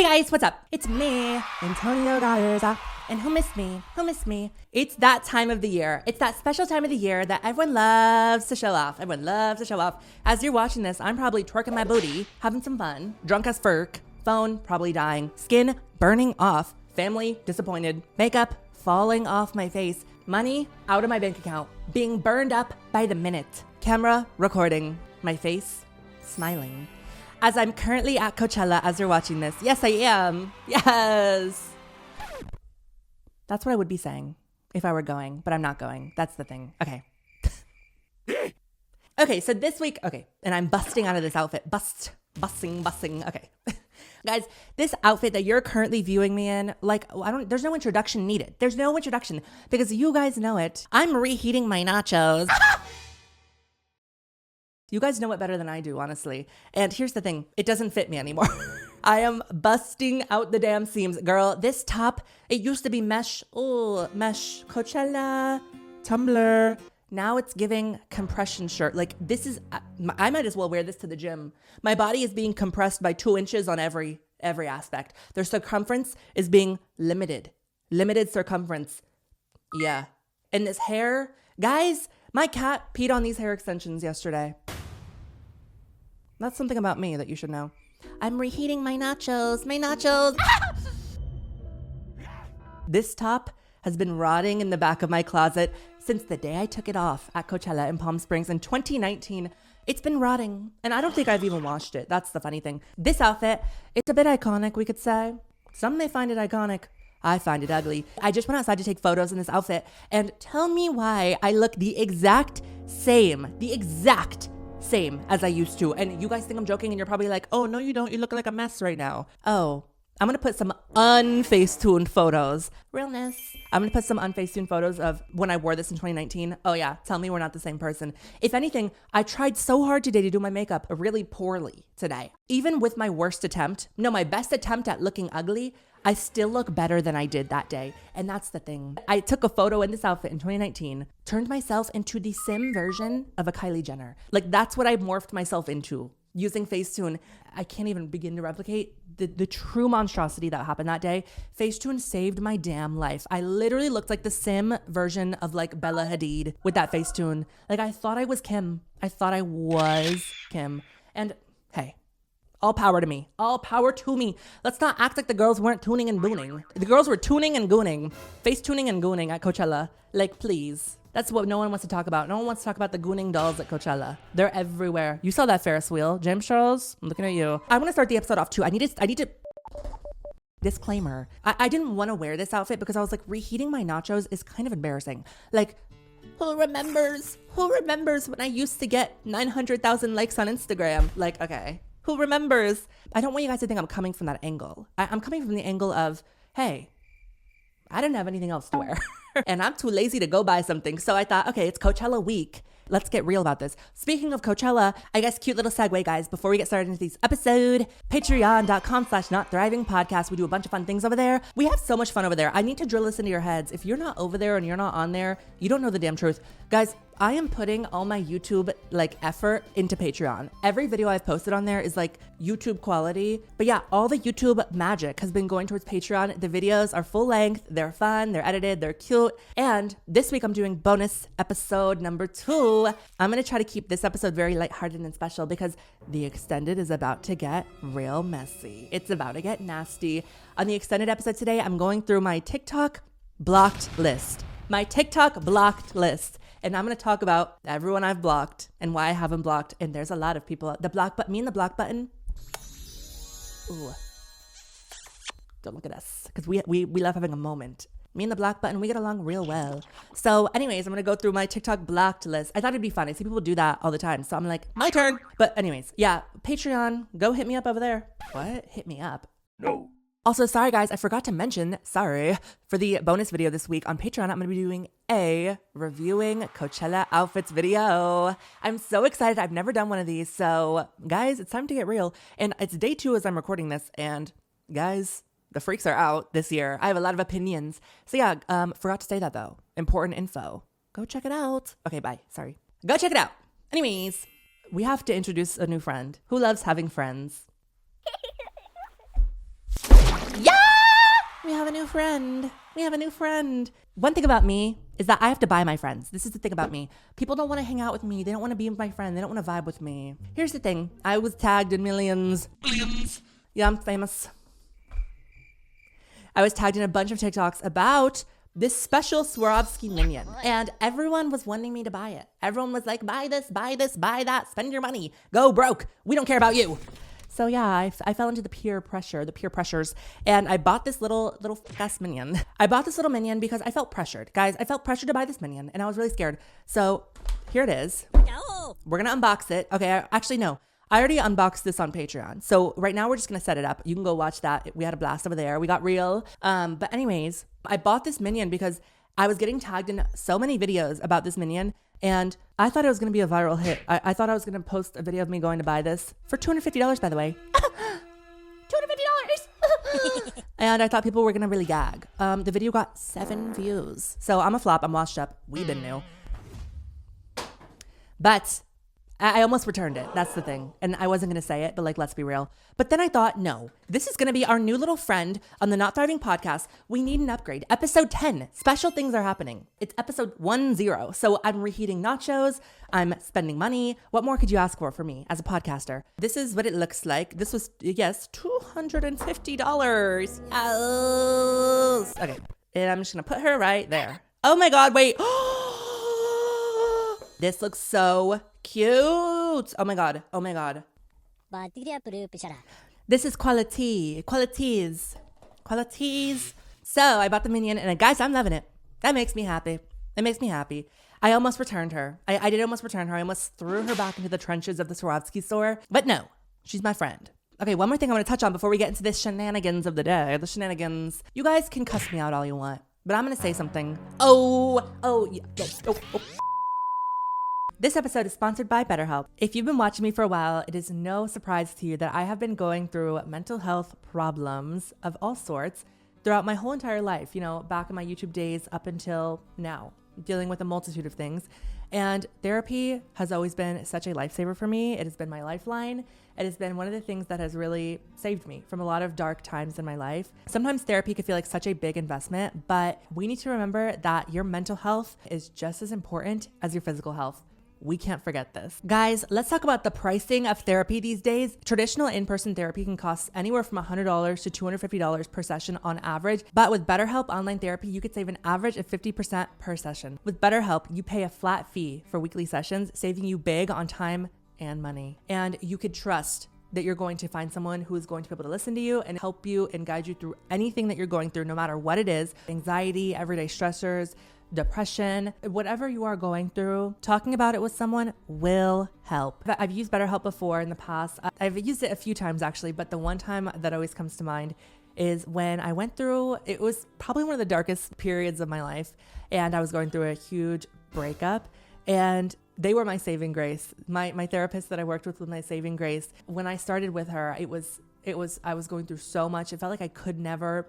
Hey guys, what's up? It's me, Antonio Garza. And who missed me? Who missed me? It's that time of the year. It's that special time of the year that everyone loves to show off. Everyone loves to show off. As you're watching this, I'm probably twerking my booty, having some fun, drunk as fuck, phone probably dying, skin burning off, family disappointed, makeup falling off my face, money out of my bank account, being burned up by the minute, camera recording, my face smiling. As I'm currently at Coachella as you're watching this. Yes, I am. Yes. That's what I would be saying if I were going, but I'm not going. That's the thing. Okay. Okay, so this week, and I'm busting out of this outfit. Busting. Okay. Guys, this outfit that you're currently viewing me in, there's no introduction needed. There's no introduction because you guys know it. I'm reheating my nachos. You guys know it better than I do, honestly. And here's the thing. It doesn't fit me anymore. I am busting out the damn seams. Girl, this top, it used to be mesh. Oh, mesh. Coachella, Tumblr. Now it's giving compression shirt. Like this is, I might as well wear this to the gym. My body is being compressed by 2 inches on every aspect. Their circumference is being limited. Limited circumference. Yeah. And this hair, guys, my cat peed on these hair extensions yesterday. That's something about me that you should know. I'm reheating my nachos. This top has been rotting in the back of my closet since the day I took it off at Coachella in Palm Springs in 2019. It's been rotting, and I don't think I've even washed it. That's the funny thing. This outfit, it's a bit iconic, we could say. Some may find it iconic. I find it ugly. I just went outside to take photos in this outfit, and tell me why I look the exact same as I used to. And you guys think I'm joking, and you're probably like, oh, no, you don't. You look like a mess right now. Oh, I'm going to put some unfacetuned photos. Realness. I'm going to put some unfacetuned photos of when I wore this in 2019. Oh yeah, tell me we're not the same person. If anything, I tried so hard today to do my makeup really poorly today. Even with my my best attempt at looking ugly, I still look better than I did that day. And that's the thing. I took a photo in this outfit in 2019, turned myself into the sim version of a Kylie Jenner. Like that's what I morphed myself into. Using Facetune, I can't even begin to replicate the true monstrosity that happened that day. Facetune saved my damn life. I literally looked like the sim version of like Bella Hadid with that Facetune. Like I thought I was Kim. And hey, all power to me. All power to me. Let's not act like the girls weren't tuning and gooning. The girls were tuning and gooning. Facetuning and gooning at Coachella. Like please. That's what no one wants to talk about. No one wants to talk about the gooning dolls at Coachella. They're everywhere. You saw that Ferris wheel. James Charles, I'm looking at you. I want to start the episode off too. I need to disclaimer. I didn't want to wear this outfit because I was like, reheating my nachos is kind of embarrassing. Like, who remembers when I used to get 900,000 likes on Instagram? Like, okay, who remembers? I don't want you guys to think I'm coming from that angle. I'm coming from the angle of, hey, I didn't have anything else to wear. And I'm too lazy to go buy something. So I thought, okay, it's Coachella week. Let's get real about this. Speaking of Coachella, I guess cute little segue, guys, before we get started into this episode, patreon.com/notthrivingpodcast. We do a bunch of fun things over there. We have so much fun over there. I need to drill this into your heads. If you're not over there and you're not on there, you don't know the damn truth. Guys, I am putting all my YouTube effort into Patreon. Every video I've posted on there is like YouTube quality. But yeah, all the YouTube magic has been going towards Patreon. The videos are full length, they're fun, they're edited, they're cute. And this week I'm doing bonus episode number 2. I'm gonna try to keep this episode very lighthearted and special because the extended is about to get real messy. It's about to get nasty. On the extended episode today, I'm going through my TikTok blocked list. And I'm going to talk about everyone I've blocked and why I haven't blocked. And there's a lot of people. Me and the block button. Ooh. Don't look at us. Because we love having a moment. Me and the block button, we get along real well. So anyways, I'm going to go through my TikTok blocked list. I thought it'd be fun. I see people do that all the time. So I'm like, my turn. But anyways, yeah, Patreon, go hit me up over there. What? Hit me up? No. Also, sorry guys, I forgot to mention, for the bonus video this week on Patreon, I'm going to be doing a reviewing Coachella outfits video. I'm so excited. I've never done one of these. So guys, it's time to get real. And it's day 2 as I'm recording this. And guys, the freaks are out this year. I have a lot of opinions. So yeah, forgot to say that though. Important info. Go check it out. Okay, bye. Sorry. Go check it out. Anyways, we have to introduce a new friend who loves having friends. friend. We have a new friend. One thing about me is that I have to buy my friends. This is the thing about me. People don't want to hang out with me. They don't want to be my friend. They don't want to vibe with me. Here's the thing. I was tagged in millions. Yeah, I'm famous. I was tagged in a bunch of TikToks about this special Swarovski minion. And everyone was wanting me to buy it. Everyone was like, buy this, buy that, spend your money, go broke. We don't care about you. So yeah, I fell into the peer pressures, and I bought this little ass minion. I bought this little minion because I felt pressured. Guys, I felt pressured to buy this minion, and I was really scared. So here it is. No. We're gonna unbox it. Okay, actually no. I already unboxed this on Patreon. So right now we're just gonna set it up. You can go watch that. We had a blast over there. We got real. But anyways, I bought this minion because I was getting tagged in so many videos about this minion, and I thought it was going to be a viral hit. I thought I was going to post a video of me going to buy this for $250, by the way. $250! And I thought people were going to really gag. The video got 7 views. So I'm a flop. I'm washed up. We've been new. But I almost returned it. That's the thing. And I wasn't going to say it, but like, let's be real. But then I thought, no, this is going to be our new little friend on the Not Thriving podcast. We need an upgrade. Episode 10, special things are happening. It's episode 10. So I'm reheating nachos. I'm spending money. What more could you ask for me as a podcaster? This is what it looks like. This was, yes, $250. Yes. Okay. And I'm just going to put her right there. Oh my God, wait. This looks so cute. Oh my God. Oh my God. This is qualities. So I bought the minion, and guys, I'm loving it. That makes me happy. I almost returned her. I did almost return her. I almost threw her back into the trenches of the Swarovski store, but no, she's my friend. Okay, one more thing I want to touch on before we get into the shenanigans of the day. The shenanigans. You guys can cuss me out all you want, but I'm going to say something. Oh. This episode is sponsored by BetterHelp. If you've been watching me for a while, it is no surprise to you that I have been going through mental health problems of all sorts throughout my whole entire life, back in my YouTube days up until now, dealing with a multitude of things. And therapy has always been such a lifesaver for me. It has been my lifeline. It has been one of the things that has really saved me from a lot of dark times in my life. Sometimes therapy can feel like such a big investment, but we need to remember that your mental health is just as important as your physical health. We can't forget this. Guys, let's talk about the pricing of therapy these days. Traditional in-person therapy can cost anywhere from $100 to $250 per session on average. But with BetterHelp Online Therapy, you could save an average of 50% per session. With BetterHelp, you pay a flat fee for weekly sessions, saving you big on time and money. And you could trust that you're going to find someone who is going to be able to listen to you and help you and guide you through anything that you're going through, no matter what it is. Anxiety, everyday stressors, depression, whatever you are going through, talking about it with someone will help. I've used BetterHelp before in the past. I've used it a few times actually, but the one time that always comes to mind is when I went through, it was probably one of the darkest periods of my life, and I was going through a huge breakup, and they were my saving grace. My therapist that I worked with was my saving grace. When I started with her, I was going through so much. It felt like I could never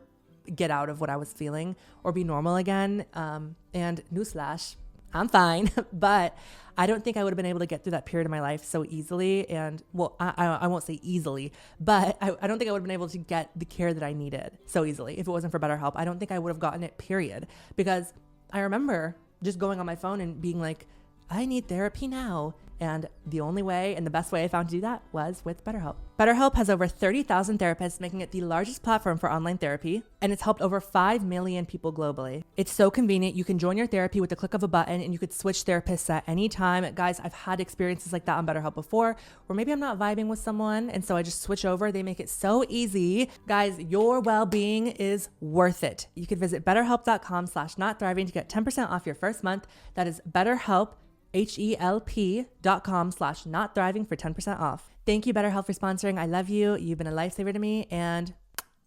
get out of what I was feeling or be normal again. And newsflash, I'm fine, but I don't think I would have been able to get through that period of my life so easily. And well, I won't say easily, but I don't think I would have been able to get the care that I needed so easily if it wasn't for BetterHelp. I don't think I would have gotten it, period. Because I remember just going on my phone and being like, I need therapy now. And the only way and the best way I found to do that was with BetterHelp. BetterHelp has over 30,000 therapists, making it the largest platform for online therapy, and it's helped over 5 million people globally. It's so convenient. You can join your therapy with the click of a button, and you could switch therapists at any time. Guys, I've had experiences like that on BetterHelp before, where maybe I'm not vibing with someone, and so I just switch over. They make it so easy. Guys, your well-being is worth it. You can visit betterhelp.com/notthriving to get 10% off your first month. That is BetterHelp, HELP.com/notthriving for 10% off. Thank you, BetterHelp, for sponsoring. I love you. You've been a lifesaver to me, and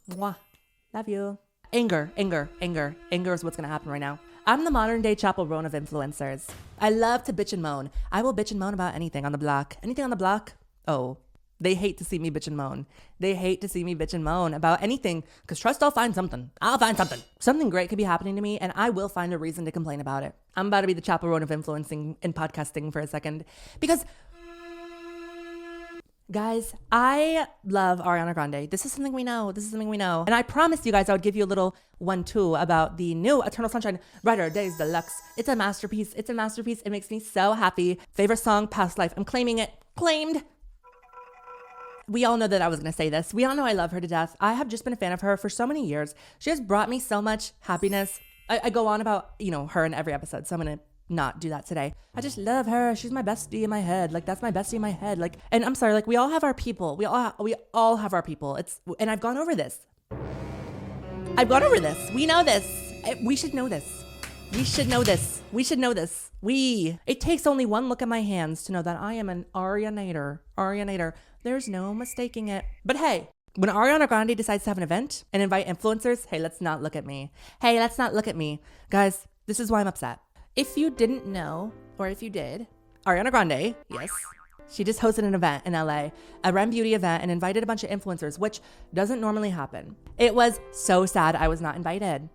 mwah, love you. Anger is what's gonna happen right now. I'm the modern day chaperone of influencers. I love to bitch and moan. I will bitch and moan about anything on the block. Anything on the block? Oh, they hate to see me bitch and moan. They hate to see me bitch and moan about anything, because trust I'll find something. Something great could be happening to me, and I will find a reason to complain about it. I'm about to be the chaperone of influencing and podcasting for a second, because Guys, I love Ariana Grande. This is something we know. This is something we know. And I promised you guys I would give you a little 1-2 about the new Eternal Sunshine Brighter Days Deluxe. It's a masterpiece. It's a masterpiece. It makes me so happy. Favorite song, Past Life. I'm claiming it. Claimed. We all know that I was going to say this. We all know I love her to death. I have just been a fan of her for so many years. She has brought me so much happiness. I go on about, her in every episode, so I'm going to not do that today. I just love her. She's my bestie in my head. Like, that's my bestie in my head. Like, and I'm sorry, like, we all have our people. We all have our people. And I've gone over this. We know this. We should know this. It takes only one look at my hands to know that I am an Arianator. There's no mistaking it. But hey, when Ariana Grande decides to have an event and invite influencers, hey, let's not look at me. Guys, this is why I'm upset. If you didn't know, or if you did, Ariana Grande, yes, she just hosted an event in LA, a Ren Beauty event, and invited a bunch of influencers, which doesn't normally happen. It was so sad I was not invited.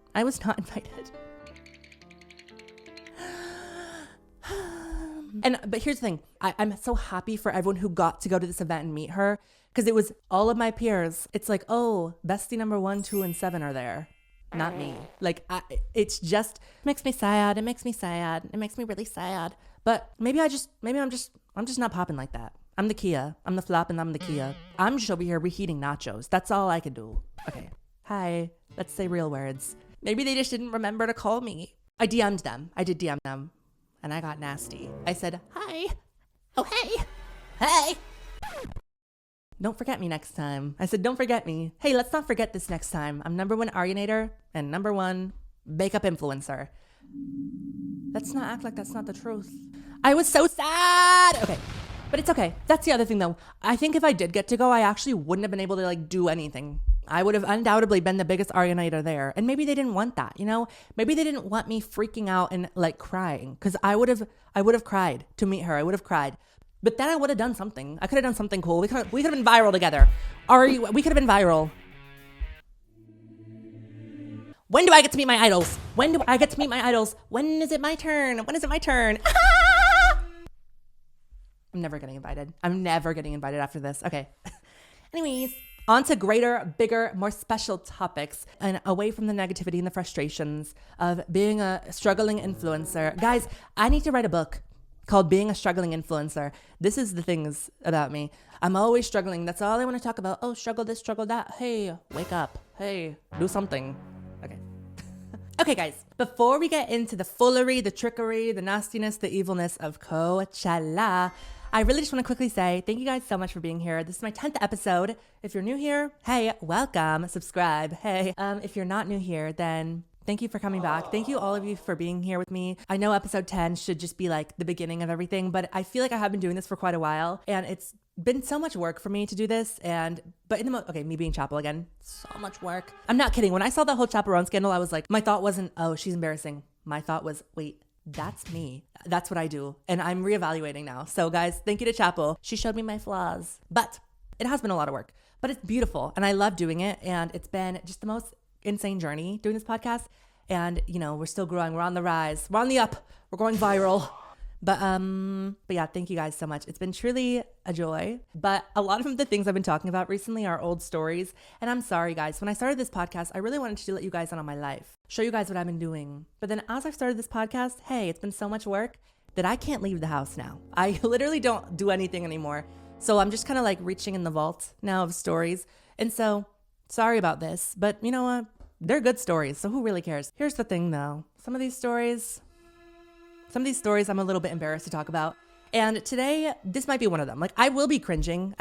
But here's the thing. I'm so happy for everyone who got to go to this event and meet her, because it was all of my peers. It's like, oh, bestie number 1, 2, and 7 are there. Not me. Like, it's just makes me sad. It makes me really sad. But maybe I'm just not popping like that. I'm the Kia. I'm the flop and I'm the Kia. I'm just over here reheating nachos. That's all I could do. Okay. Hi. Let's say real words. Maybe they just didn't remember to call me. I DM'd them. I did DM them. And I got nasty. I said, hi. Oh, hey. Hey. Don't forget me next time. I said, don't forget me. Hey, let's not forget this next time. I'm number 1 Arianator and number 1 makeup influencer. Let's not act like that's not the truth. I was so sad. Okay. But it's okay. That's the other thing though. I think if I did get to go, I actually wouldn't have been able to like do anything. I would have undoubtedly been the biggest Arianator there. And maybe they didn't want that, Maybe they didn't want me freaking out and like crying. Cause I would have cried to meet her. I would have cried. But then I would have done something. I could have done something cool. We could have been viral together. We could have been viral. When do I get to meet my idols? When is it my turn? I'm never getting invited after this. Okay. Anyways, on to greater, bigger, more special topics and away from the negativity and the frustrations of being a struggling influencer. Guys, I need to write a book called Being a Struggling Influencer. This is the things about me. I'm always struggling. That's all I want to talk about. Oh, struggle this, struggle that. Hey, wake up. Hey, do something. Okay. Okay, guys. Before we get into the foolery, the trickery, the nastiness, the evilness of Coachella, I really just want to quickly say thank you guys so much for being here. This is my 10th episode. If you're new here, hey, welcome. Subscribe. Hey, if you're not new here, then thank you for coming back. Thank you all of you for being here with me. I know episode 10 should just be like the beginning of everything, but I feel like I have been doing this for quite a while and it's been so much work for me to do this. Me being Chapel again, so much work. I'm not kidding. When I saw the whole Chaperone scandal, I was like, my thought wasn't, oh, she's embarrassing. My thought was, wait, that's me. That's what I do. And I'm reevaluating now. So guys, thank you to Chapel. She showed me my flaws, but it has been a lot of work, but it's beautiful. And I love doing it. And it's been just the most insane journey doing this podcast. And we're still growing. We're on the rise. We're on the up. We're going viral. But yeah, thank you guys so much. It's been truly a joy. But a lot of the things I've been talking about recently are old stories. And I'm sorry, guys. When I started this podcast, I really wanted to let you guys in on my life, show you guys what I've been doing. But then as I've started this podcast, hey, it's been so much work that I can't leave the house now. I literally don't do anything anymore. So I'm just kind of like reaching in the vault now of stories. And so sorry about this, but you know what? They're good stories. So who really cares? Here's the thing though. Some of these stories I'm a little bit embarrassed to talk about. And today, this might be one of them. Like, I will be cringing.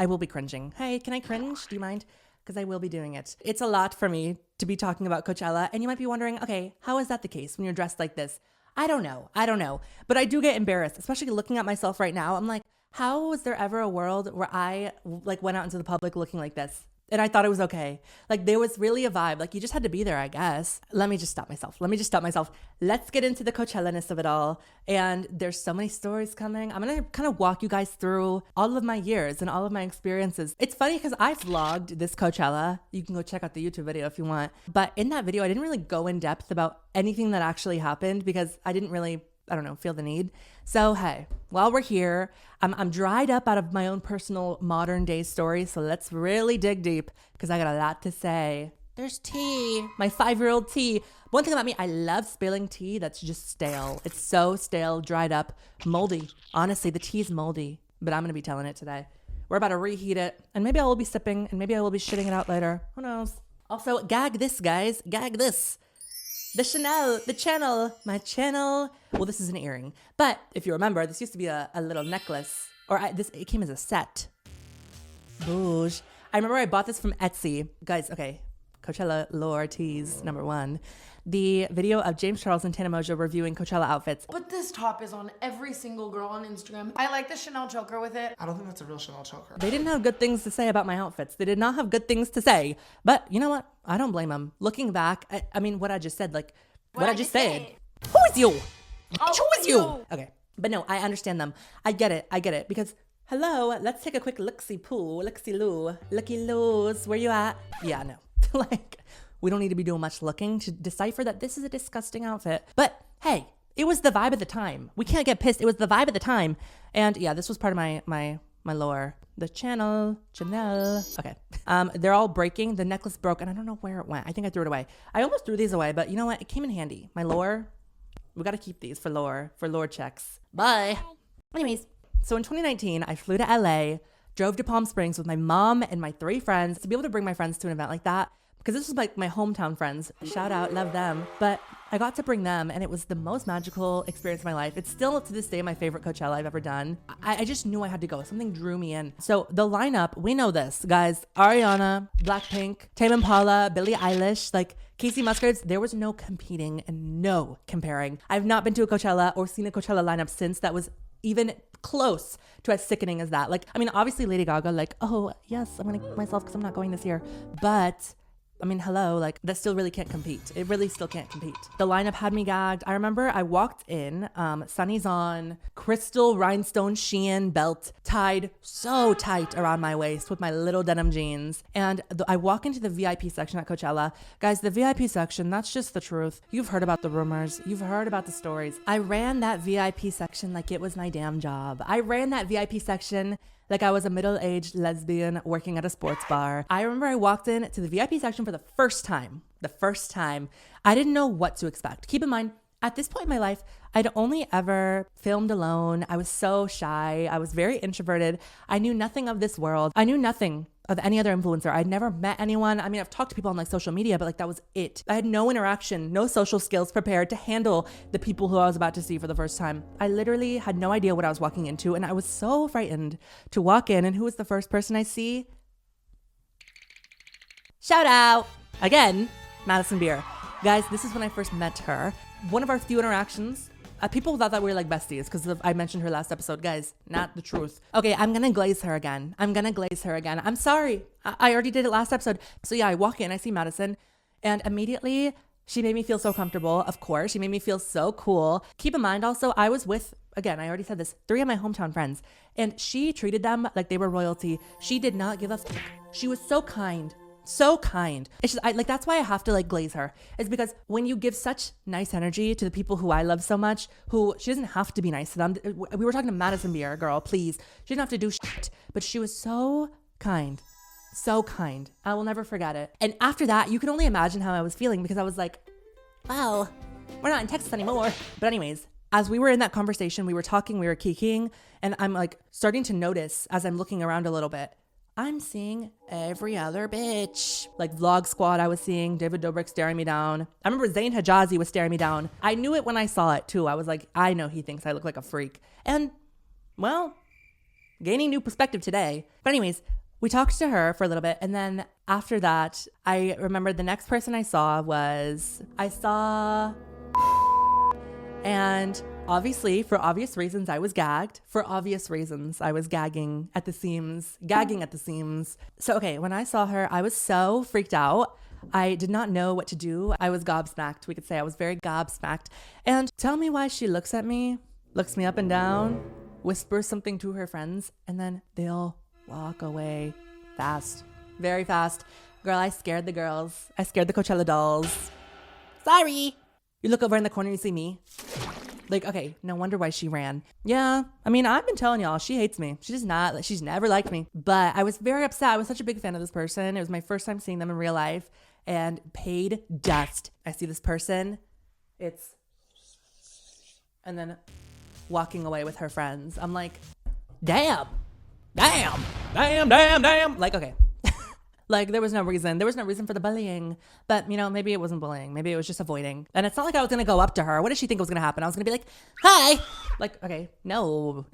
Hey, can I cringe? Do you mind? Because I will be doing it. It's a lot for me to be talking about Coachella. And you might be wondering, okay, how is that the case when you're dressed like this? I don't know. But I do get embarrassed, especially looking at myself right now. I'm like, how was there ever a world where I went out into the public looking like this? And I thought it was okay. Like, there was really a vibe. Like, you just had to be there, I guess. Let me just stop myself. Let's get into the Coachella-ness of it all. And there's so many stories coming. I'm going to kind of walk you guys through all of my years and all of my experiences. It's funny because I vlogged this Coachella. You can go check out the YouTube video if you want. But in that video, I didn't really go in depth about anything that actually happened because I I don't know, feel the need. So, hey, while we're here, I'm dried up out of my own personal modern day story. So let's really dig deep because I got a lot to say. There's tea, my 5-year-old tea. One thing about me, I love spilling tea that's just stale. It's so stale, dried up, moldy. Honestly, the tea is moldy, but I'm going to be telling it today. We're about to reheat it, and maybe I will be sipping, and maybe I will be shitting it out later. Who knows? Also, gag this, guys. Gag this. The Chanel, the channel, my channel. Well, this is an earring. But if you remember, this used to be a little necklace. It came as a set. Bouge. I remember I bought this from Etsy. Guys, okay. Coachella lore tease, number 1. The video of James Charles and Tana Mongeau reviewing Coachella outfits. But this top is on every single girl on Instagram. I like the Chanel choker with it. I don't think that's a real Chanel choker. They didn't have good things to say about my outfits. They did not have good things to say. But you know what? I don't blame them. Looking back, I mean, what I just said, like, what I just said. Who is you? Who is you? Okay. But no, I understand them. I get it. Because, hello, let's take a quick look-see-poo, look-see-loo, looky-loos. Where you at? Yeah, no. Like, we don't need to be doing much looking to decipher that this is a disgusting outfit. But hey, it was the vibe at the time. We can't get pissed. It was the vibe at the time. And yeah, this was part of my lore. The Chanel. Okay. They're all breaking. The necklace broke and I don't know where it went. I think I threw it away. I almost threw these away, but you know what? It came in handy. My lore. We got to keep these for lore checks. Bye. Anyways, so in 2019, I flew to LA, drove to Palm Springs with my mom and my 3 friends to be able to bring my friends to an event like that. Because this was like my hometown friends. Shout out, love them. But I got to bring them and it was the most magical experience of my life. It's still to this day my favorite Coachella I've ever done. I just knew I had to go. Something drew me in. So the lineup, we know this, guys. Ariana, Blackpink, Tame Impala, Billie Eilish, like Casey Musgraves. There was no competing and no comparing. I've not been to a Coachella or seen a Coachella lineup since that was even close to as sickening as that. Like, I mean, obviously Lady Gaga, like, oh yes, I'm gonna keep myself because I'm not going this year. But I mean, hello, like that still really can't compete. It really still can't compete. The lineup had me gagged. I remember I walked in, sunnies on, crystal rhinestone Shein belt tied so tight around my waist with my little denim jeans. And I walk into the VIP section at Coachella. Guys, the VIP section, that's just the truth. You've heard about the rumors. You've heard about the stories. I ran that VIP section like it was my damn job. I ran that VIP section like I was a middle-aged lesbian working at a sports bar. I remember I walked in to the VIP section for the first time. I didn't know what to expect. Keep in mind, at this point in my life, I'd only ever filmed alone. I was so shy. I was very introverted. I knew nothing of this world. I knew nothing of any other influencer. I'd never met anyone. I mean, I've talked to people on like social media, but like that was it. I had no interaction, no social skills prepared to handle the people who I was about to see for the first time. I literally had no idea what I was walking into, and I was so frightened to walk in. And who was the first person I see? Shout out again, Madison Beer. Guys, this is when I first met her. One of our few interactions. People thought that we were like besties because I mentioned her last episode. Guys, not the truth. Okay, I'm going to glaze her again. I'm sorry. I already did it last episode. So yeah, I walk in, I see Madison, and immediately she made me feel so comfortable. Of course, she made me feel so cool. Keep in mind also, I was with, again, I already said this, 3 of my hometown friends, and she treated them like they were royalty. She did not give us, she was so kind. So kind. It's just, like, that's why I have to like glaze her. It's because when you give such nice energy to the people who I love so much, who she doesn't have to be nice to them. We were talking to Madison Beer, girl, please. She didn't have to do shit, but she was so kind. So kind. I will never forget it. And after that, you can only imagine how I was feeling because I was like, wow, we're not in Texas anymore. But anyways, as we were in that conversation, we were talking, we were kikiing, and I'm like starting to notice as I'm looking around a little bit, I'm seeing every other bitch. Like Vlog Squad I was seeing, David Dobrik staring me down. I remember Zayn Hijazi was staring me down. I knew it when I saw it too. I was like, I know he thinks I look like a freak. And, well, gaining new perspective today. But anyways, we talked to her for a little bit. And then after that, I remember the next person I saw and obviously, for obvious reasons, I was gagged. For obvious reasons, I was gagging at the seams. So, okay, when I saw her, I was so freaked out. I did not know what to do. I was gobsmacked. We could say I was very gobsmacked. And tell me why she looks at me, looks me up and down, whispers something to her friends, and then they'll walk away fast, very fast. Girl, I scared the girls. I scared the Coachella dolls. Sorry. You look over in the corner, you see me. Like, okay, no wonder why she ran. Yeah, I mean, I've been telling y'all, she hates me. She does not, she's never liked me. But I was very upset. I was such a big fan of this person. It was my first time seeing them in real life, and paid dust. I see this person, and then walking away with her friends. I'm like, damn. Like, okay. Like, there was no reason for the bullying, but maybe it wasn't bullying. Maybe it was just avoiding. And it's not like I was going to go up to her. What did she think was going to happen? I was going to be like, hi. Like, okay, no.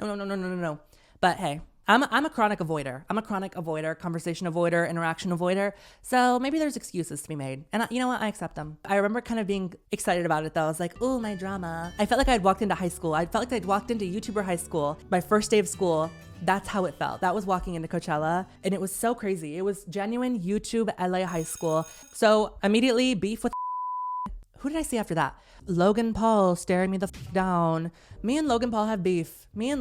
But hey, I'm a chronic avoider. Conversation avoider, interaction avoider. So maybe there's excuses to be made. And you know what? I accept them. I remember kind of being excited about it though. I was like, oh, my drama. I felt like I'd walked into high school. I felt like I'd walked into YouTuber high school. My first day of school. That's how it felt. That was walking into Coachella. And it was so crazy. It was genuine YouTube LA high school. So immediately beef with who did I see after that? Logan Paul staring me the down. Me and Logan Paul have beef. He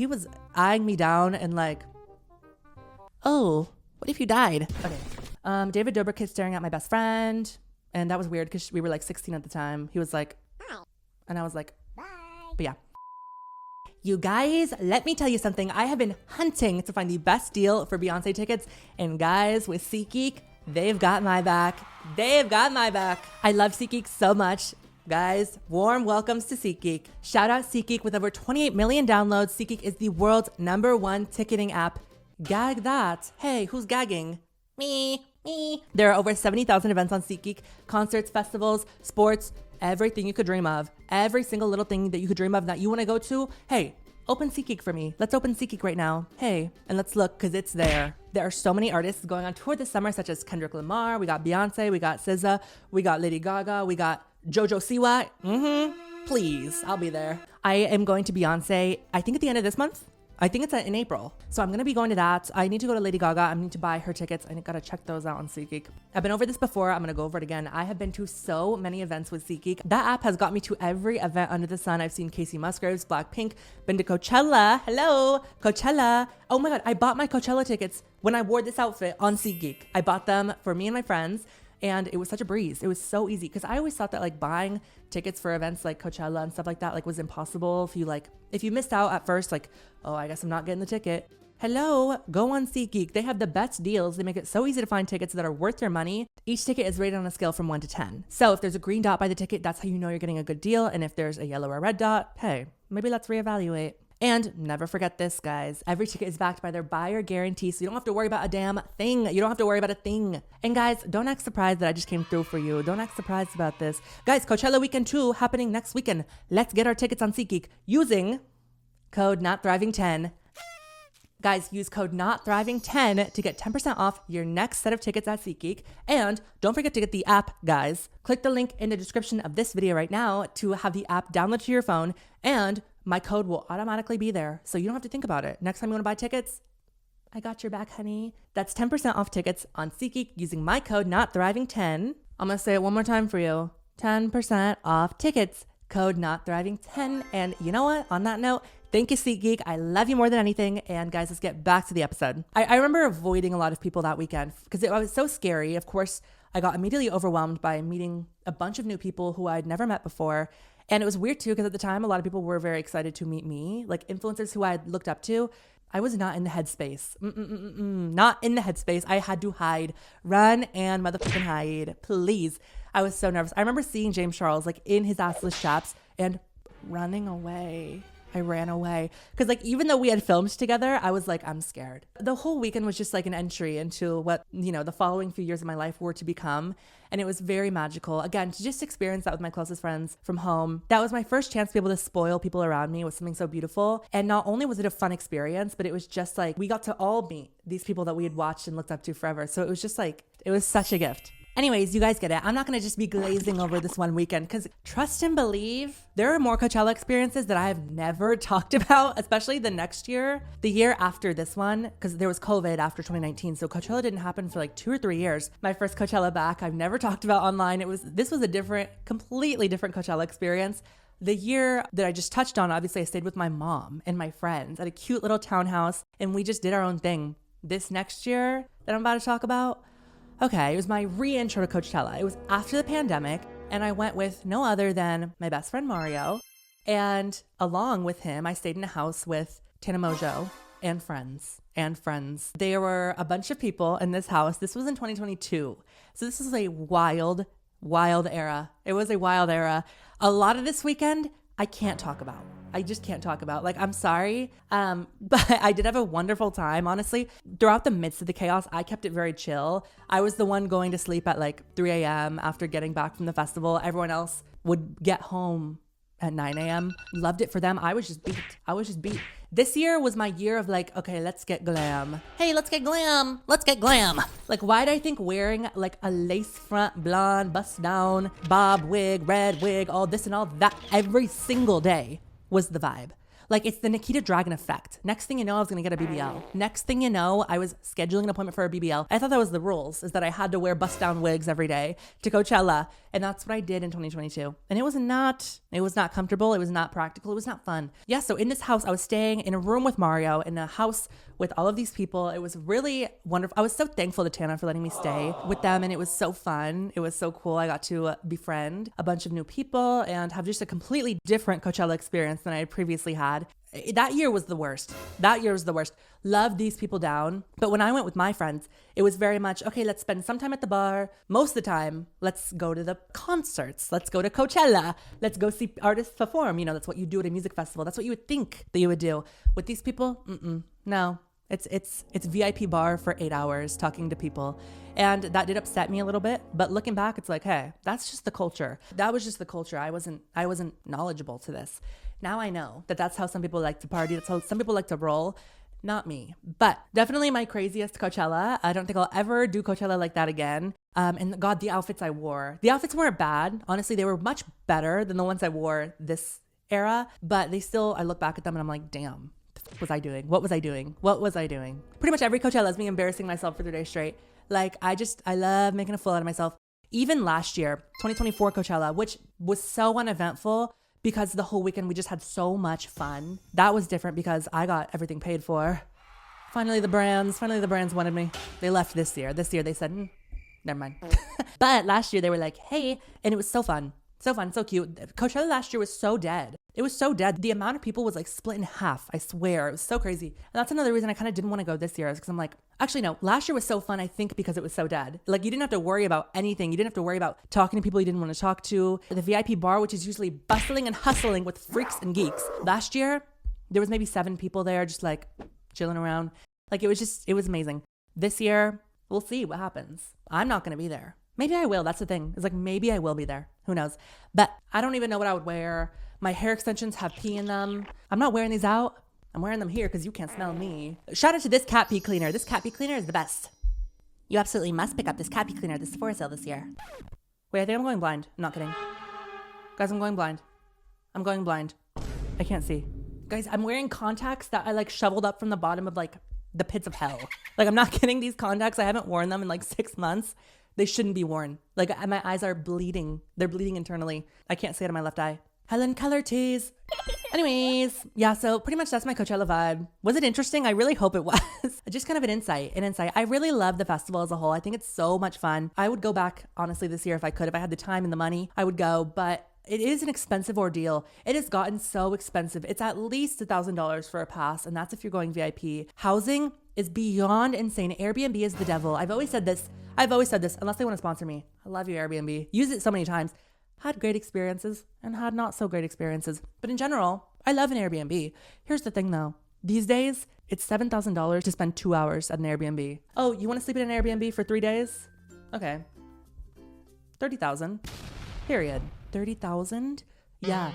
was eyeing me down and like, oh, what if you died? Okay. David Dobrik staring at my best friend. And that was weird because we were like 16 at the time. He was like, and I was like, bye. But yeah. You guys, let me tell you something. I have been hunting to find the best deal for Beyonce tickets. And guys, with SeatGeek, they've got my back. I love SeatGeek so much. Guys, warm welcomes to SeatGeek. Shout out SeatGeek. With over 28 million downloads, SeatGeek is the world's #1 ticketing app. Gag that. Hey, who's gagging? Me. There are over 70,000 events on SeatGeek. Concerts, festivals, sports, everything you could dream of. Every single little thing that you could dream of that you want to go to. Hey, open SeatGeek for me. Let's open SeatGeek right now. Hey, and let's look because it's there. There are so many artists going on tour this summer, such as Kendrick Lamar. We got Beyonce. We got SZA. We got Lady Gaga. We got JoJo Siwa. Please, I'll be there. I am going to Beyonce, I think at the end of this month. I think it's in April. So I'm going to be going to that. I need to go to Lady Gaga. I need to buy her tickets. I got to check those out on SeatGeek. I've been over this before. I'm going to go over it again. I have been to so many events with SeatGeek. That app has got me to every event under the sun. I've seen Casey Musgraves, Blackpink, been to Coachella. Hello, Coachella. Oh my God. I bought my Coachella tickets when I wore this outfit on SeatGeek. I bought them for me and my friends. And it was such a breeze. It was so easy. Because I always thought that like buying tickets for events like Coachella and stuff like that like was impossible. If you missed out at first, like, oh, I guess I'm not getting the ticket. Hello, go on SeatGeek. They have the best deals. They make it so easy to find tickets that are worth your money. Each ticket is rated on a scale from 1 to 10. So if there's a green dot by the ticket, that's how you know you're getting a good deal. And if there's a yellow or red dot, hey, maybe let's reevaluate. And never forget this, guys. Every ticket is backed by their buyer guarantee, so you don't have to worry about a damn thing. And guys, don't act surprised that I just came through for you. Don't act surprised about this. Guys, Coachella Weekend 2 happening next weekend. Let's get our tickets on SeatGeek using code NOTTHRIVING10. Guys, use code NOTTHRIVING10 to get 10% off your next set of tickets at SeatGeek. And don't forget to get the app, guys. Click the link in the description of this video right now to have the app download to your phone, and my code will automatically be there, so you don't have to think about it. Next time you want to buy tickets, I got your back, honey. That's 10% off tickets on SeatGeek using my code NOTTHRIVING10. I'm going to say it one more time for you. 10% off tickets, code NOTTHRIVING10. And you know what? On that note, thank you, SeatGeek. I love you more than anything. And guys, let's get back to the episode. I remember avoiding a lot of people that weekend because it was so scary. Of course, I got immediately overwhelmed by meeting a bunch of new people who I'd never met before. And it was weird too, because at the time, a lot of people were very excited to meet me, like influencers who I had looked up to. I was not in the headspace. Not in the headspace. I had to hide. Run and motherfucking hide. Please. I was so nervous. I remember seeing James Charles like in his assless chaps and running away. I ran away. Because like, even though we had filmed together, I was like, I'm scared. The whole weekend was just like an entry into what, the following few years of my life were to become. And it was very magical. Again, to just experience that with my closest friends from home. That was my first chance to be able to spoil people around me with something so beautiful. And not only was it a fun experience, but it was just like, we got to all meet these people that we had watched and looked up to forever. So it was just like, it was such a gift. Anyways, you guys get it. I'm not going to just be glazing over this one weekend because trust and believe, there are more Coachella experiences that I have never talked about, especially the next year, the year after this one, because there was COVID after 2019. So Coachella didn't happen for like 2 or 3 years. My first Coachella back, I've never talked about online. This was a completely different Coachella experience. The year that I just touched on, obviously I stayed with my mom and my friends at a cute little townhouse and we just did our own thing. This next year that I'm about to talk about, okay, it was my re-intro to Coachella. It was after the pandemic, And I went with no other than my best friend Mario. And along with him, I stayed in a house with Tana Mojo and friends. There were a bunch of people in this house. This was in 2022. So this is a wild era. It was a wild era. A lot of this weekend, I can't talk about. I just can't talk about. Like, I'm sorry. But I did have a wonderful time, honestly. Throughout the midst of the chaos, I kept it very chill. I was the one going to sleep at like 3 a.m. after getting back from the festival. Everyone else would get home at 9 a.m. Loved it for them. I was just beat. This year was my year of like, okay, let's get glam. Hey, let's get glam. Like, why did I think wearing like a lace front, blonde, bust down, bob wig, red wig, all this and all that every single day was the vibe? Like, it's the Nikita Dragon effect. Next thing you know, I was going to get a BBL. Next thing you know, I was scheduling an appointment for a BBL. I thought that was the rules, is that I had to wear bust-down wigs every day to Coachella. And that's what I did in 2022. And it was not comfortable. It was not practical. It was not fun. Yeah, so in this house, I was staying in a room with Mario, in a house with all of these people. It was really wonderful. I was so thankful to Tana for letting me stay with them. And it was so fun. It was so cool. I got to befriend a bunch of new people and have just a completely different Coachella experience than I had previously had. That year was the worst. Loved these people down. But when I went with my friends, it was very much, okay, let's spend some time at the bar. Most of the time, let's go to the concerts. Let's go to Coachella. Let's go see artists perform. You know, that's what you do at a music festival. That's what you would think that you would do. With these people, no. It's VIP bar for 8 hours talking to people. And that did upset me a little bit. But looking back, it's like, hey, that's just the culture. That was just the culture. I wasn't knowledgeable to this. Now I know that that's how some people like to party. That's how some people like to roll. Not me. But definitely my craziest Coachella. I don't think I'll ever do Coachella like that again. And God, the outfits I wore. The outfits weren't bad. Honestly, they were much better than the ones I wore this era. But they still, I look back at them and I'm like, damn. What was I doing? Pretty much every Coachella is me embarrassing myself for 3 days straight. Like, I love making a fool out of myself. Even last year, 2024 Coachella, which was so uneventful because the whole weekend we just had so much fun. That was different because I got everything paid for. Finally the brands wanted me. They left this year. This year they said, never mind. But last year they were like, hey, and it was so fun. So fun, so cute. Coachella last year was so dead. It was so dead. The amount of people was like split in half. I swear. It was so crazy. And that's another reason I kind of didn't want to go this year, is because I'm like, actually, no, last year was so fun, I think, because it was so dead. Like, you didn't have to worry about anything. You didn't have to worry about talking to people you didn't want to talk to. The VIP bar, which is usually bustling and hustling with freaks and geeks. Last year, there was maybe 7 people there just like chilling around. Like, it was amazing. This year, we'll see what happens. I'm not going to be there. Maybe I will. That's the thing. It's like, maybe I will be there. Who knows? But I don't even know what I would wear. My hair extensions have pee in them. I'm not wearing these out. I'm wearing them here because you can't smell me. Shout out to this cat pee cleaner. This cat pee cleaner is the best. You absolutely must pick up this cat pee cleaner at the Sephora sale this year. Wait, I think I'm going blind. I'm not kidding. Guys, I'm going blind. I can't see. Guys, I'm wearing contacts that I like shoveled up from the bottom of like the pits of hell. Like, I'm not kidding. These contacts, I haven't worn them in like 6 months. They shouldn't be worn. Like, my eyes are bleeding. They're bleeding internally. I can't see it on my left eye. Helen Keller tease. Anyways, yeah, so pretty much that's my Coachella vibe. Was it interesting? I really hope it was. Just kind of an insight. I really love the festival as a whole. I think it's so much fun. I would go back, honestly, this year if I could. If I had the time and the money, I would go. But it is an expensive ordeal. It has gotten so expensive. It's at least $1,000 for a pass, and that's if you're going VIP. Housing is beyond insane. Airbnb is the devil. I've always said this, unless they want to sponsor me. I love you, Airbnb. Use it so many times. Had great experiences and had not so great experiences. But in general, I love an Airbnb. Here's the thing though. These days, it's $7,000 to spend 2 hours at an Airbnb. Oh, you want to sleep in an Airbnb for 3 days? Okay. 30,000. Period. 30,000? Yeah.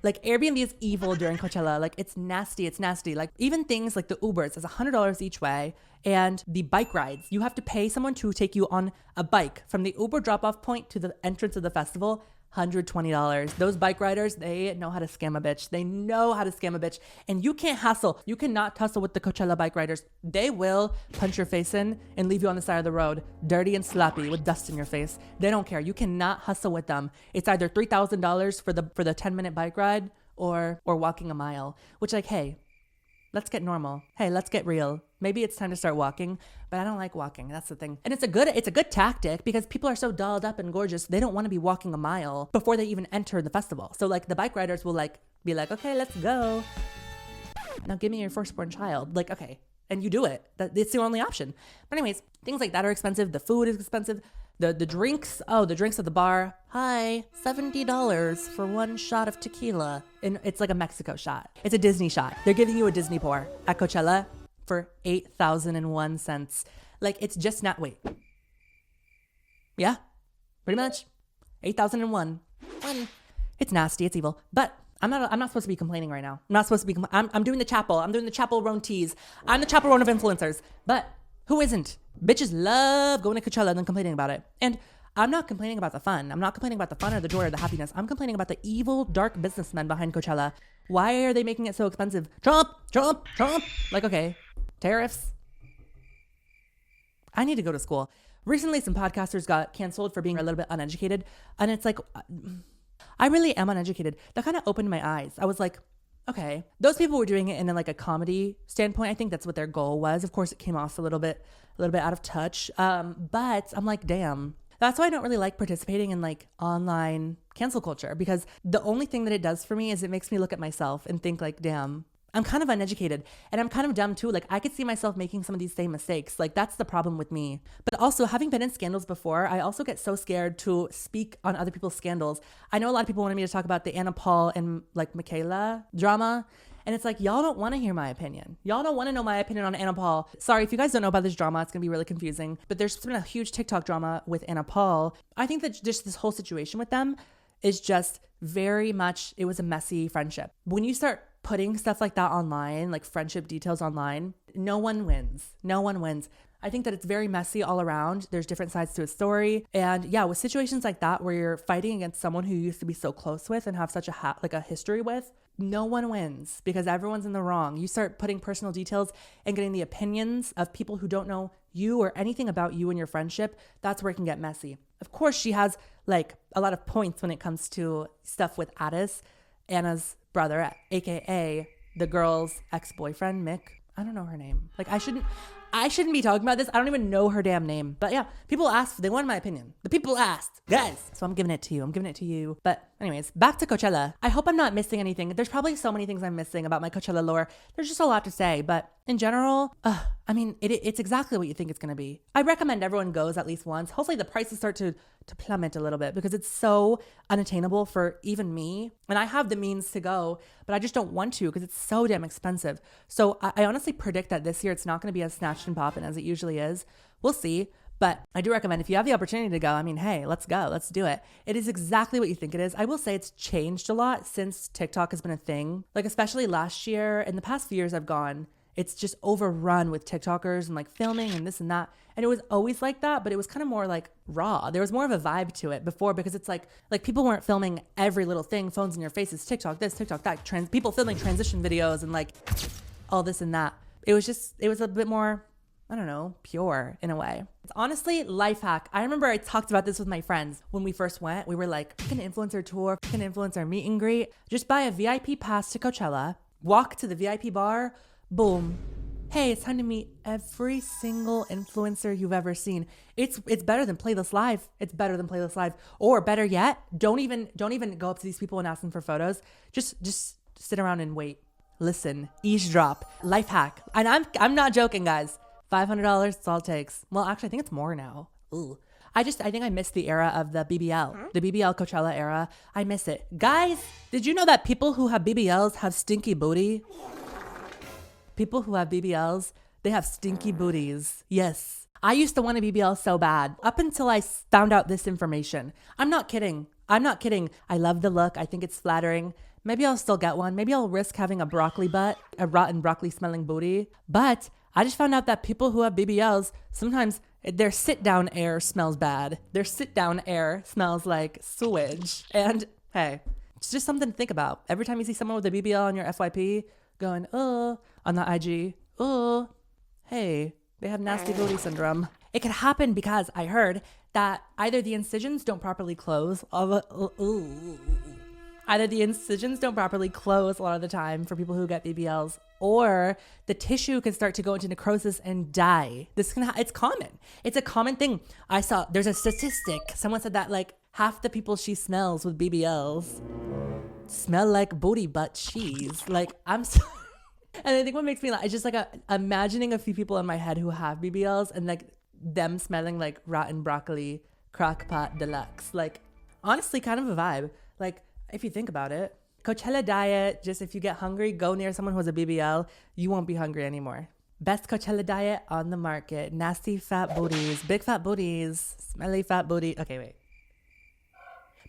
Like, Airbnb is evil during Coachella. Like, it's nasty. Like, even things like the Ubers is $100 each way. And the bike rides, you have to pay someone to take you on a bike from the Uber drop-off point to the entrance of the festival. $120. Those bike riders, they know how to scam a bitch. And you can't hustle. You cannot tussle with the Coachella bike riders. They will punch your face in and leave you on the side of the road, dirty and sloppy with dust in your face. They don't care. You cannot hustle with them. It's either $3,000 for the 10-minute bike ride or walking a mile, which, like, hey, Let's get normal. Hey, let's get real. Maybe it's time to start walking, but I don't like walking. That's the thing. And it's a good tactic because people are so dolled up and gorgeous. They don't want to be walking a mile before they even enter the festival. So like the bike riders will like be like, okay, let's go. Now give me your firstborn child. Like, okay. And you do it. It's the only option. But anyways, things like that are expensive. The food is expensive. The drinks, the drinks at the bar. Hi, $70 for one shot of tequila. And it's like a Mexico shot. It's a Disney shot. They're giving you a Disney pour at Coachella for 8,001 cents. Like it's just not, wait. Yeah, pretty much. 8,001. It's nasty, it's evil. But I'm not supposed to be complaining right now. I'm not supposed to be, I'm doing the chapel. I'm doing the chaperone tease. I'm the chaperone of influencers. But who isn't? Bitches love going to Coachella and then complaining about it. And I'm not complaining about the fun. I'm not complaining about the fun or the joy or the happiness. I'm complaining about the evil, dark businessmen behind Coachella. Why are they making it so expensive? Trump. Like, okay, tariffs. I need to go to school. Recently, some podcasters got canceled for being a little bit uneducated. And it's like, I really am uneducated. That kind of opened my eyes. I was like, okay, those people were doing it in like a comedy standpoint. I think that's what their goal was. Of course, it came off a little bit out of touch. But I'm like, damn. That's why I don't really like participating in like online cancel culture, because the only thing that it does for me is it makes me look at myself and think like, damn, I'm kind of uneducated and I'm kind of dumb too. Like I could see myself making some of these same mistakes. Like that's the problem with me. But also having been in scandals before, I also get so scared to speak on other people's scandals. I know a lot of people wanted me to talk about the Anna Paul and like Michaela drama. And it's like, y'all don't want to hear my opinion. Y'all don't want to know my opinion on Anna Paul. Sorry, if you guys don't know about this drama, it's going to be really confusing. But there's been a huge TikTok drama with Anna Paul. I think that just this whole situation with them is just very much, it was a messy friendship. When you start putting stuff like that online, like friendship details online, no one wins. No one wins. I think that it's very messy all around. There's different sides to a story. And yeah, with situations like that where you're fighting against someone who you used to be so close with and have such a history with, no one wins because everyone's in the wrong. You start putting personal details and getting the opinions of people who don't know you or anything about you and your friendship. That's where it can get messy. Of course, she has like a lot of points when it comes to stuff with Addis, Anna's brother, aka the girl's ex-boyfriend, Mick. I don't know her name. Like I shouldn't be talking about this. I don't even know her damn name. But yeah, people asked, they wanted my opinion. The people asked, guys. So I'm giving it to you. But anyways, back to Coachella. I hope I'm not missing anything. There's probably so many things I'm missing about my Coachella lore. There's just a lot to say. But in general, I mean, it's exactly what you think it's going to be. I recommend everyone goes at least once. Hopefully the prices start to plummet a little bit because it's so unattainable for even me. And I have the means to go, but I just don't want to because it's so damn expensive. So I honestly predict that this year it's not going to be as snatched and poppin' as it usually is. We'll see. But I do recommend if you have the opportunity to go, I mean, hey, let's go. Let's do it. It is exactly what you think it is. I will say it's changed a lot since TikTok has been a thing. Like especially last year and the past few years I've gone, it's just overrun with TikTokers and like filming and this and that. And it was always like that, but it was kind of more like raw. There was more of a vibe to it before because it's like people weren't filming every little thing, phones in your faces, TikTok this, TikTok that, people filming transition videos and like all this and that. It was a bit more, I don't know, pure in a way. It's honestly life hack. I remember I talked about this with my friends when we first went. We were like, pick an influencer tour, pick an influencer meet and greet. Just buy a VIP pass to Coachella, walk to the VIP bar, boom. Hey, it's time to meet every single influencer you've ever seen. It's better than Play This Live. It's better than Play This Live. Or better yet, don't even go up to these people and ask them for photos. Just sit around and wait. Listen, eavesdrop, life hack. And I'm not joking, guys. $500, that's all it takes. Well, actually, I think it's more now. Ooh. I think I missed the era of the BBL, the BBL Coachella era. I miss it. Guys, did you know that people who have BBLs have stinky booty? People who have BBLs, they have stinky booties. Yes. I used to want a BBL so bad up until I found out this information. I'm not kidding. I love the look. I think it's flattering. Maybe I'll still get one. Maybe I'll risk having a broccoli butt, a rotten broccoli smelling booty. But I just found out that people who have BBLs, sometimes their sit down air smells bad. Their sit down air smells like sewage. And hey, it's just something to think about. Every time you see someone with a BBL on your FYP going, oh, on the IG, oh, hey, they have nasty booty syndrome. It could happen because I heard that either the incisions don't properly close. Either the incisions don't properly close a lot of the time for people who get BBLs, or the tissue can start to go into necrosis and die. It's common. It's a common thing. There's a statistic. Someone said that like half the people she smells with BBLs smell like booty butt cheese. Like, I'm sorry. And I think what makes me laugh is just like imagining a few people in my head who have BBLs and like them smelling like rotten broccoli crock-pot deluxe. Like, honestly, kind of a vibe. Like, if you think about it, Coachella diet, just if you get hungry, go near someone who has a BBL, you won't be hungry anymore. Best Coachella diet on the market. Nasty fat booties, big fat booties, smelly fat booty. Okay, wait.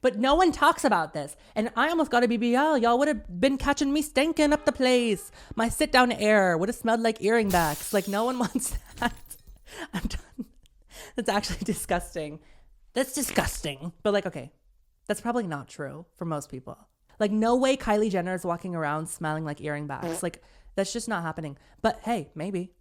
But no one talks about this. And I almost got a BBL. Y'all would have been catching me stinking up the place. My sit down air would have smelled like earring backs. Like, no one wants that. I'm done. That's actually disgusting. That's disgusting. But like, okay, that's probably not true for most people. Like, no way Kylie Jenner is walking around smelling like earring backs. Like, that's just not happening. But hey, maybe.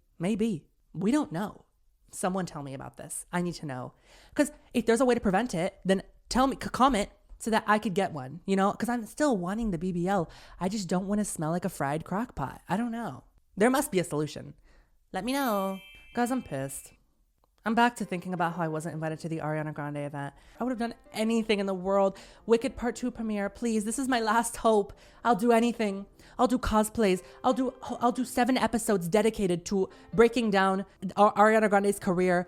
We don't know. Someone tell me about this. I need to know. Because if there's a way to prevent it, then tell me, comment so that I could get one, you know? Because I'm still wanting the BBL. I just don't want to smell like a fried crock pot. I don't know. There must be a solution. Let me know. Guys, I'm pissed. I'm back to thinking about how I wasn't invited to the Ariana Grande event. I would have done anything in the world. Wicked Part 2 premiere, please. This is my last hope. I'll do anything. I'll do cosplays. I'll do 7 episodes dedicated to breaking down Ariana Grande's career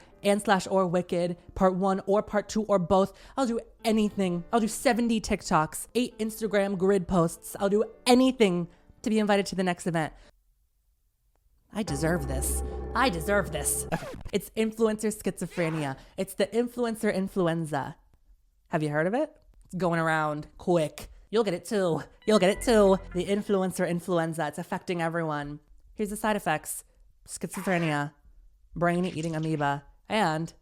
or Wicked Part 1 or Part 2 or both. I'll do anything. I'll do 70 TikToks, 8 Instagram grid posts. I'll do anything to be invited to the next event. I deserve this. Okay. It's influencer schizophrenia. It's the influencer influenza. Have you heard of it? It's going around quick. You'll get it too. The influencer influenza. It's affecting everyone. Here's the side effects: schizophrenia, brain eating amoeba, and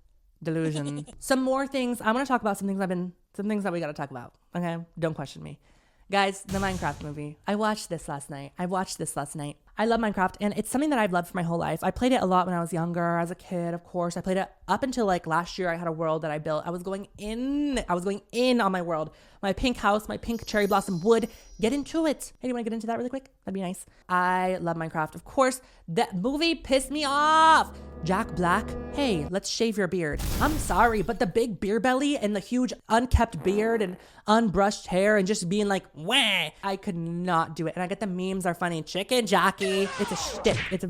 delusion. Some more things. I'm gonna talk about some things that we gotta talk about. Okay? Don't question me. Guys, the Minecraft movie. I watched this last night. I love Minecraft, and it's something that I've loved for my whole life. I played it a lot when I was younger, as a kid, of course. I played it up until like last year. I had a world that I built. I was going in on my world. My pink house, my pink cherry blossom wood. Get into it. Hey, do you want to get into that really quick? That'd be nice. I love Minecraft. Of course, that movie pissed me off. Jack Black, hey, let's shave your beard. I'm sorry, but the big beer belly and the huge unkept beard and unbrushed hair and just being like, wah, I could not do it. And I get the memes are funny. Chicken jockey. It's a shtick. It's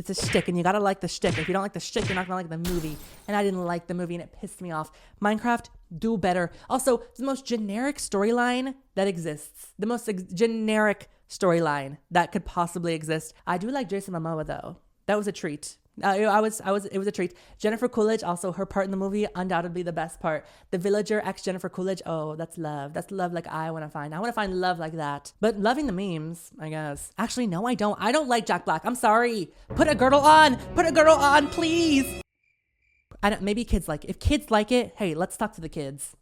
a shtick, and you gotta like the shtick. If you don't like the shtick, you're not gonna like the movie. And I didn't like the movie, and it pissed me off. Minecraft, do better. Also, the most generic storyline that exists. The most generic storyline that could possibly exist. I do like Jason Momoa though. That was a treat. It was a treat. Jennifer Coolidge, also her part in the movie, undoubtedly the best part. The villager ex Jennifer Coolidge, oh, that's love. That's love like I want to find. I want to find love like that. But loving the memes, I guess. Actually, no, I don't. I don't like Jack Black. I'm sorry. Put a girdle on, please. Maybe kids like it. If kids like it, hey, let's talk to the kids.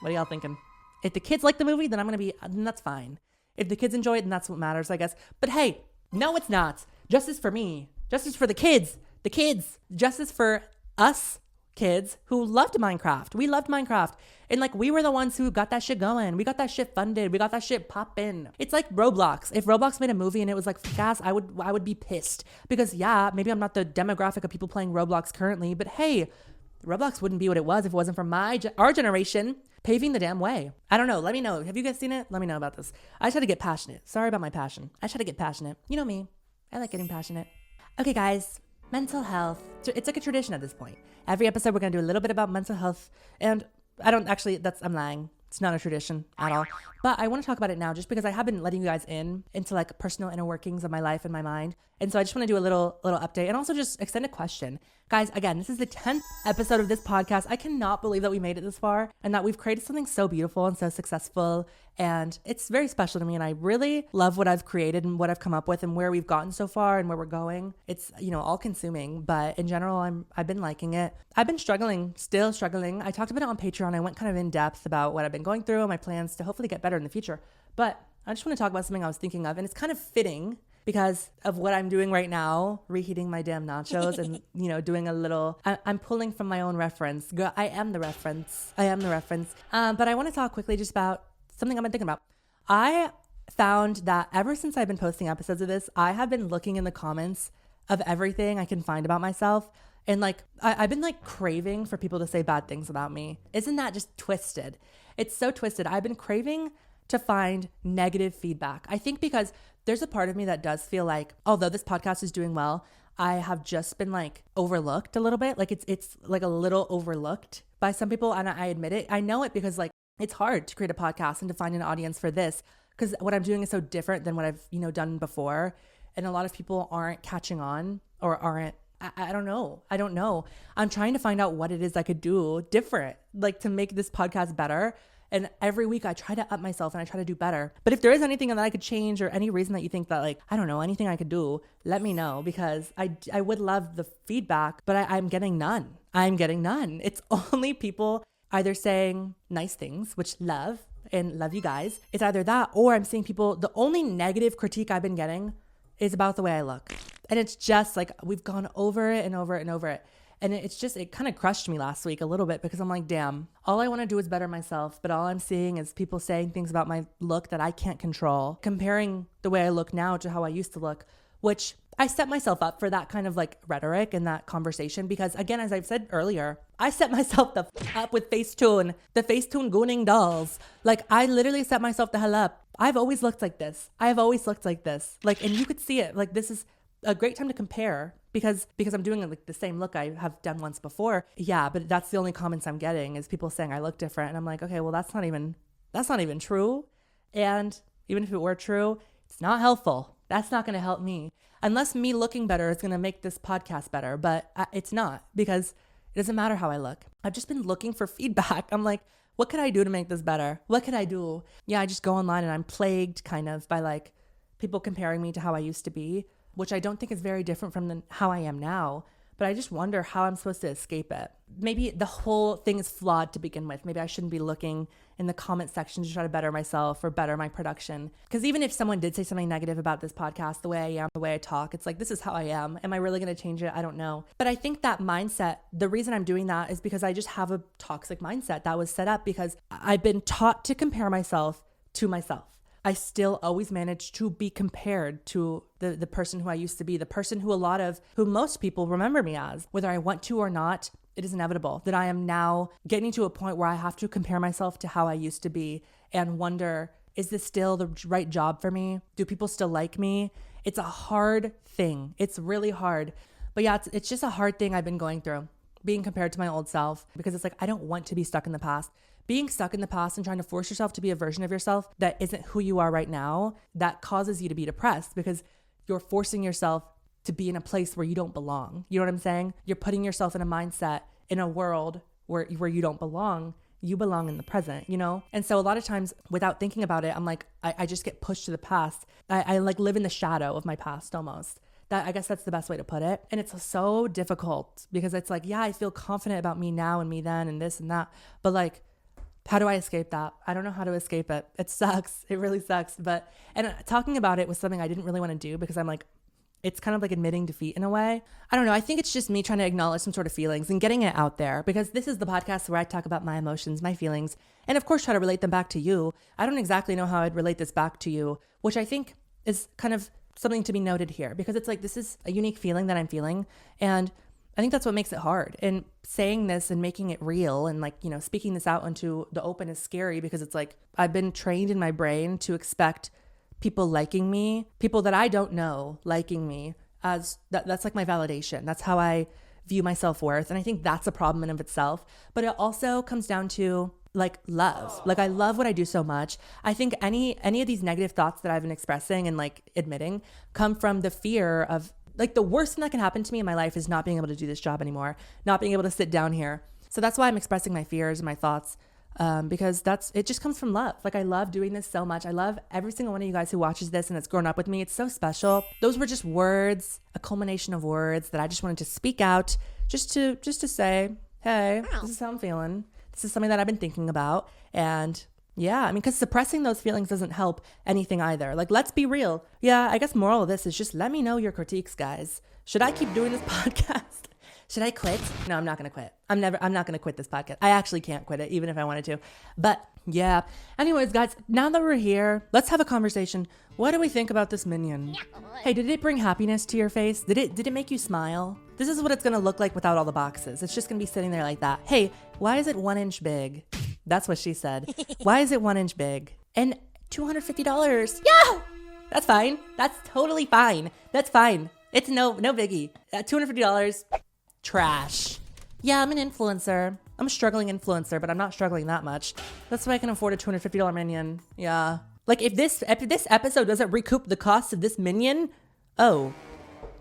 What are y'all thinking? If the kids like the movie, then then that's fine. If the kids enjoy it, then that's what matters, I guess. But hey, no, it's not. Justice for me. Justice for the kids. Justice for us kids who loved Minecraft. We loved Minecraft. And like, we were the ones who got that shit going. We got that shit funded. We got that shit poppin'. It's like Roblox. If Roblox made a movie and it was like gas, I would be pissed. Because yeah, maybe I'm not the demographic of people playing Roblox currently, but hey, Roblox wouldn't be what it was if it wasn't for our generation paving the damn way. I don't know. Let me know. Have you guys seen it? Let me know about this. I just had to get passionate. Sorry about my passion. I just had to get passionate. You know me. I like getting passionate. Okay, guys, mental health. It's like a tradition at this point. Every episode, we're going to do a little bit about mental health. And I'm lying. It's not a tradition at all. But I want to talk about it now just because I have been letting you guys into like personal inner workings of my life and my mind. And so I just want to do a little update and also just extend a question. Guys, again, this is the 10th episode of this podcast. I cannot believe that we made it this far and that we've created something so beautiful and so successful. And it's very special to me. And I really love what I've created and what I've come up with and where we've gotten so far and where we're going. It's, all consuming. But in general, I've been liking it. I've been still struggling. I talked about it on Patreon. I went kind of in depth about what I've been going through and my plans to hopefully get better in the future. But I just want to talk about something I was thinking of. And it's kind of fitting because of what I'm doing right now, reheating my damn nachos and, doing a little, I'm pulling from my own reference. Girl, I am the reference. But I want to talk quickly just about something I've been thinking about. I found that ever since I've been posting episodes of this, I have been looking in the comments of everything I can find about myself. And like, I've been like craving for people to say bad things about me. Isn't that just twisted? It's so twisted. I've been craving to find negative feedback. I think because there's a part of me that does feel like, although this podcast is doing well, I have just been like overlooked a little bit. Like it's like a little overlooked by some people. And I admit it. I know it because like it's hard to create a podcast and to find an audience for this because what I'm doing is so different than what I've, done before. And a lot of people aren't catching on or aren't, I don't know. I'm trying to find out what it is I could do different, like to make this podcast better. And every week I try to up myself and I try to do better. But if there is anything that I could change or any reason that you think that like, I don't know, anything I could do, let me know because I would love the feedback, but I'm getting none. It's only people either saying nice things, which love and love you guys. It's either that or I'm seeing people, the only negative critique I've been getting is about the way I look. And it's just like, we've gone over it and over it and over it. And it kind of crushed me last week a little bit because I'm like, damn, all I want to do is better myself. But all I'm seeing is people saying things about my look that I can't control, comparing the way I look now to how I used to look, which I set myself up for that kind of like rhetoric and that conversation. Because again, as I've said earlier, I set myself up with Facetune, the Facetune gooning dolls. Like I literally set myself the hell up. I've always looked like this. Like, and you could see it. Like this is a great time to compare because I'm doing like the same look I have done once before. Yeah, but that's the only comments I'm getting is people saying I look different. And I'm like, okay, well, that's not even true. And even if it were true, it's not helpful. That's not going to help me unless me looking better is going to make this podcast better. But it's not because it doesn't matter how I look. I've just been looking for feedback. I'm like, what could I do to make this better? What could I do? Yeah, I just go online and I'm plagued kind of by like people comparing me to how I used to be, which I don't think is very different from how I am now. But I just wonder how I'm supposed to escape it. Maybe the whole thing is flawed to begin with. Maybe I shouldn't be looking in the comment section to try to better myself or better my production. Because even if someone did say something negative about this podcast, the way I am, the way I talk, it's like, this is how I am. Am I really going to change it? I don't know. But I think that mindset, the reason I'm doing that is because I just have a toxic mindset that was set up because I've been taught to compare myself to myself. I still always manage to be compared to the person who I used to be, the person who most people remember me as, whether I want to or not. It is inevitable that I am now getting to a point where I have to compare myself to how I used to be and wonder, is this still the right job for me? Do people still like me? It's a hard thing. It's really hard. But yeah, it's just a hard thing I've been going through, being compared to my old self, because it's like, I don't want to be stuck in the past. Being stuck in the past and trying to force yourself to be a version of yourself that isn't who you are right now, that causes you to be depressed because you're forcing yourself to be in a place where you don't belong. You know what I'm saying? You're putting yourself in a mindset in a world where you don't belong. You belong in the present, And so a lot of times without thinking about it, I'm like, I just get pushed to the past. I like live in the shadow of my past almost. I guess that's the best way to put it. And it's so difficult because it's like, yeah, I feel confident about me now and me then and this and that. But like, how do I escape that? I don't know how to escape it. It sucks. It really sucks. And talking about it was something I didn't really want to do because I'm like, it's kind of like admitting defeat in a way. I don't know. I think it's just me trying to acknowledge some sort of feelings and getting it out there because this is the podcast where I talk about my emotions, my feelings, and of course try to relate them back to you. I don't exactly know how I'd relate this back to you, which I think is kind of something to be noted here because it's like, this is a unique feeling that I'm feeling. And I think that's what makes it hard. And saying this and making it real and like, speaking this out into the open is scary because it's like, I've been trained in my brain to expect people liking me, people that I don't know liking me as that's like my validation. That's how I view my self-worth. And I think that's a problem in of itself. But it also comes down to like love. Like I love what I do so much. I think any of these negative thoughts that I've been expressing and like admitting come from the fear of like the worst thing that can happen to me in my life is not being able to do this job anymore, not being able to sit down here. So that's why I'm expressing my fears and my thoughts because it just comes from love. Like I love doing this so much. I love every single one of you guys who watches this and has grown up with me. It's so special. Those were just words, a culmination of words that I just wanted to speak out just to say, hey, this is how I'm feeling. This is something that I've been thinking about. And yeah, I mean, because suppressing those feelings doesn't help anything either. Like, let's be real. Yeah, I guess moral of this is just let me know your critiques, guys. Should I keep doing this podcast? Should I quit? No, I'm not going to quit. I'm not going to quit this podcast. I actually can't quit it, even if I wanted to. But yeah. Anyways, guys, now that we're here, let's have a conversation. What do we think about this minion? Hey, did it bring happiness to your face? Did it make you smile? This is what it's going to look like without all the boxes. It's just going to be sitting there like that. Hey, why is it 1 inch big? That's what she said. Why is it 1 inch big? And $250. Yeah, that's fine. That's totally fine. That's fine. It's no biggie. $250. Trash. Yeah, I'm an influencer. I'm a struggling influencer, but I'm not struggling that much. That's why I can afford a $250 minion. Yeah. Like if this episode doesn't recoup the cost of this minion, I'm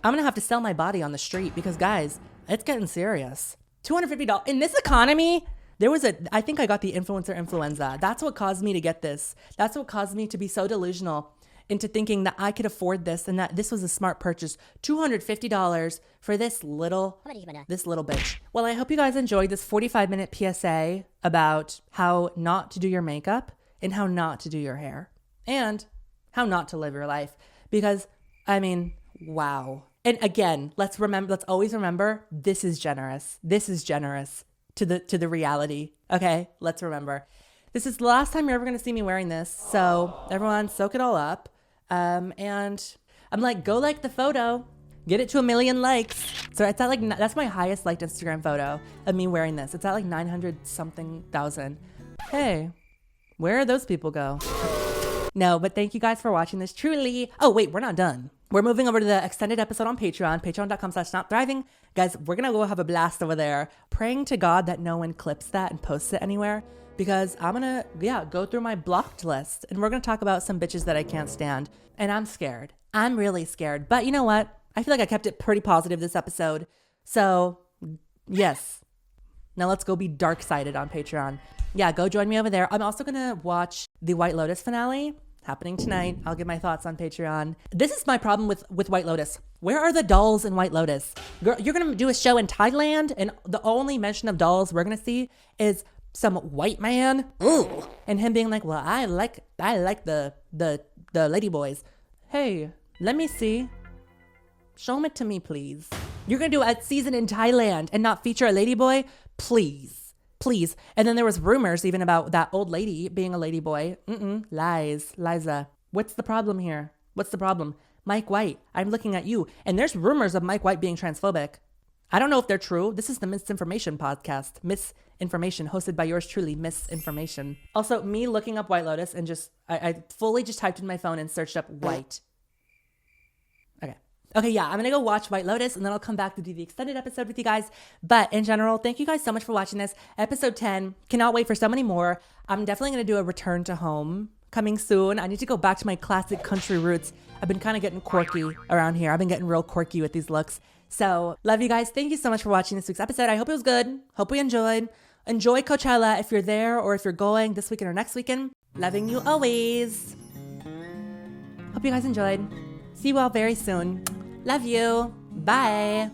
gonna have to sell my body on the street because guys, it's getting serious. $250 in this economy. I think I got the Influencer Influenza. That's what caused me to get this. That's what caused me to be so delusional into thinking that I could afford this and that this was a smart purchase. $250 for this little bitch. Well, I hope you guys enjoyed this 45-minute PSA about how not to do your makeup and how not to do your hair and how not to live your life. Because, I mean, wow. And again, let's always remember, this is generous. This is generous to the reality. Okay, let's remember. This is the last time you're ever going to see me wearing this. So everyone soak it all up. And I'm like, go like the photo, get it to 1 million likes. So it's at that's my highest liked Instagram photo of me wearing this. It's at 900 something thousand. Hey, where are those people go? No, but thank you guys for watching this truly. Oh, wait, we're not done. We're moving over to the extended episode on Patreon, patreon.com/nopthriving. Guys, we're going to go have a blast over there, praying to God that no one clips that and posts it anywhere. Because I'm going to, go through my blocked list and we're going to talk about some bitches that I can't stand. And I'm scared. I'm really scared. But you know what? I feel like I kept it pretty positive this episode. So, yes. Now let's go be dark-sided on Patreon. Yeah, go join me over there. I'm also going to watch the White Lotus finale happening tonight. I'll give my thoughts on Patreon. This is my problem with White Lotus. Where are the dolls in White Lotus? Girl, you're going to do a show in Thailand and the only mention of dolls we're going to see is some white man, and him being like, well, I like the lady boys. Hey, let me see. Show it to me, please. You're gonna do a season in Thailand and not feature a lady boy? Please. And then there was rumors even about that old lady being a lady boy. Lies, Liza. What's the problem here? What's the problem? Mike White, I'm looking at you. And there's rumors of Mike White being transphobic. I don't know if they're true. This is the Misinformation podcast. Misinformation, hosted by yours truly, Misinformation. Also, me looking up White Lotus and I fully just typed in my phone and searched up white. Okay, yeah, I'm going to go watch White Lotus and then I'll come back to do the extended episode with you guys. But in general, thank you guys so much for watching this. Episode 10. Cannot wait for so many more. I'm definitely going to do a return to home coming soon. I need to go back to my classic country roots. I've been kind of getting quirky around here. I've been getting real quirky with these looks. So love you guys. Thank you so much for watching this week's episode. I hope it was good. Hope we enjoyed. Enjoy Coachella if you're there or if you're going this weekend or next weekend. Loving you always. Hope you guys enjoyed. See you all very soon. Love you. Bye.